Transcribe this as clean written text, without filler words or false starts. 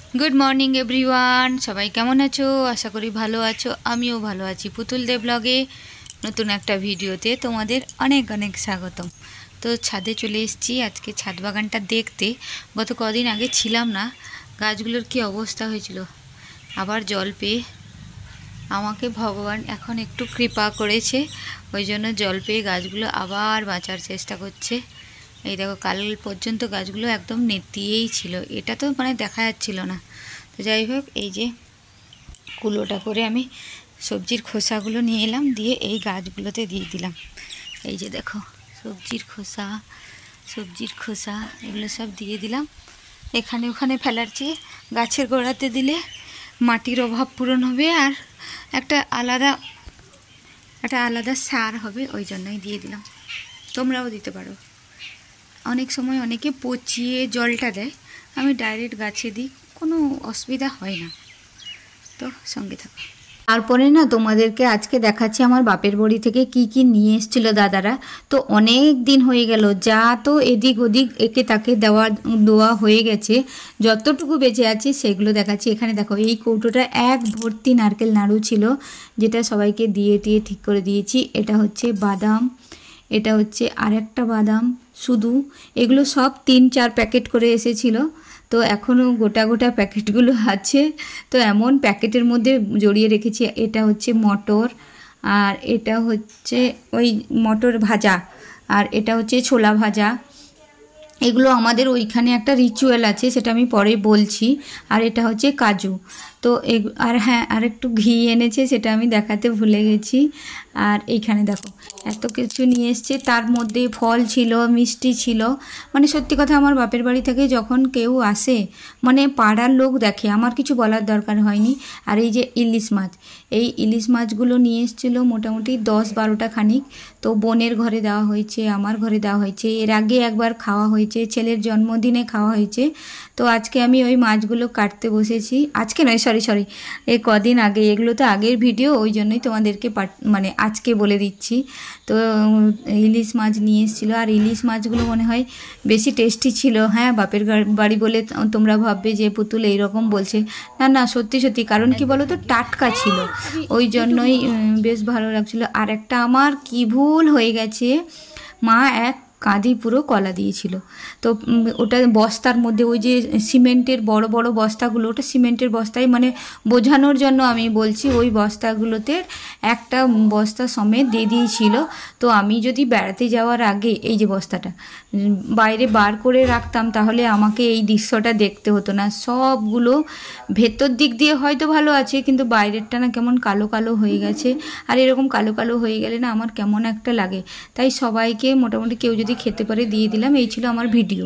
Good morning everyone सबाई केमन आछो आशा करी भालो आछो आमिओ भालो आछि पुतुल दे ब्लगे नतून एकटा भिडियोते तोमादेर अनेक अनेक स्वागतम। तो छादे चले एसेछि आज के छाद बागानटा देखते। गत कदिन आगे छिलाम ना, गाछगुलोर कि अवस्था हयेछिलो, आबार जल पेये आमाके भगवान एखन एकटु कृपा करेछे, ओई जोन्नो जल पेये गाछगुलो आबार बाँचार चेष्टा करछे। এই দেখো কাল পর্যন্ত গাছগুলো একদম নেতিয়েই ছিল, এটা তো মানে দেখা যাচ্ছিল না। তো যাই হোক, এই যে কুলোটা করে আমি সবজির খোসাগুলো নিয়ে এলাম, দিয়ে এই গাছগুলোতে দিয়ে দিলাম। এই যে দেখো সবজির খোসা এগুলো সব দিয়ে দিলাম। এখানে ওখানে ফেলার চেয়ে গাছের গোড়াতে দিলে মাটির অভাব পূরণ হবে আর একটা আলাদা সার হবে, ওই জন্যই দিয়ে দিলাম। তোমরাও দিতে পারো। অনেক সময় অনেকে পচিয়ে জলটা দেয়, আমি ডাইরেক্ট গাছে দিই, কোনো অসুবিধা হয় না। তো সঙ্গে থাকো। তারপরে না তোমাদেরকে আজকে দেখাচ্ছি আমার বাপের বাড়ি থেকে কি কি নিয়ে এসেছিল দাদারা। তো অনেক দিন হয়ে গেল, যা তো এদিক ওদিক একে তাকে দেওয়া হয়ে গেছে, যতটুকু বেঁচে আছে সেগুলো দেখাচ্ছি। এখানে দেখো এই কৌটোটা এক ভর্তি নারকেল নাড়ু ছিল, যেটা সবাইকে দিয়ে ঠিক করে দিয়েছি। এটা হচ্ছে বাদাম, এটা হচ্ছে আরেকটা বাদাম শুধু, এগুলো সব 3-4 প্যাকেট করে এসেছিল। তো এখনও গোটা প্যাকেটগুলো আছে, তো এমন প্যাকেটের মধ্যে জড়িয়ে রেখেছি। এটা হচ্ছে মটর, আর এটা হচ্ছে ওই মটর ভাজা, আর এটা হচ্ছে ছোলা ভাজা। এগুলো আমাদের ওইখানে একটা রিচুয়াল আছে, সেটা আমি পরে বলছি। আর এটা হচ্ছে কাজু। তো আর হ্যাঁ, আর একটু ঘি এনেছে, সেটা আমি দেখাতে ভুলে গেছি। আর এইখানে দেখো এত কিছু নিয়ে এসছে, তার মধ্যে ফল ছিল, মিষ্টি ছিল। মানে সত্যি কথা, আমার বাপের বাড়ি থেকে যখন কেউ আসে, মানে পাড়ার লোক দেখে, আমার কিছু বলার দরকার হয়নি। আর এই যে ইলিশ মাছ, এই ইলিশ মাছগুলো নিয়ে এসেছিলো মোটামুটি 10-12টা খানিক। তো বোনের ঘরে দেওয়া হয়েছে, আমার ঘরে দেওয়া হয়েছে, এর আগে একবার খাওয়া হয়েছে, ছেলের জন্মদিনে খাওয়া হয়েছে। তো আজকে আমি ওই মাছগুলো কাটতে বসেছি। আজকে নয়, সরি, এই কদিন আগে, এগুলো তো আগের ভিডিও, ওই জন্যই তোমাদেরকে মানে আজকে বলে দিচ্ছি। তো ইলিশ মাছ নিয়ে এসেছিলো, আর ইলিশ মাছগুলো মনে হয় বেশি টেস্টি ছিল। হ্যাঁ, বাপের বাড়ি বলে তোমরা ভাববে যে পুতুল এইরকম বলছে, না সত্যি, কারণ কি বলো তো, টাটকা ছিল, ওই জন্যই বেশ ভালো লাগছিলো। আর একটা আমার কি ভুল হয়ে গেছে, মা এক কাঁধি পুরো কলা দিয়েছিল। তো ওটা বস্তার মধ্যে, ওই যে সিমেন্টের বড় বস্তাগুলো, ওটা সিমেন্টের বস্তায়, মানে বোঝানোর জন্য আমি বলছি, ওই বস্তাগুলোতে একটা বস্তা সমেত দিয়ে দিয়েছিল। তো আমি যদি বেড়াতে যাওয়ার আগে এই যে বস্তাটা বাইরে বার করে রাখতাম, তাহলে আমাকে এই দৃশ্যটা দেখতে হতো না। সবগুলো ভেতর দিক দিয়ে হয়তো ভালো আছে, কিন্তু বাইরেরটা না কেমন কালো হয়ে গেছে। আর এরকম কালো হয়ে গেলে না আমার কেমন একটা লাগে। তাই সবাইকে মোটামুটি কেউ যদি খেতে পারে দিয়ে দিলাম। এই ছিল আমার ভিডিও।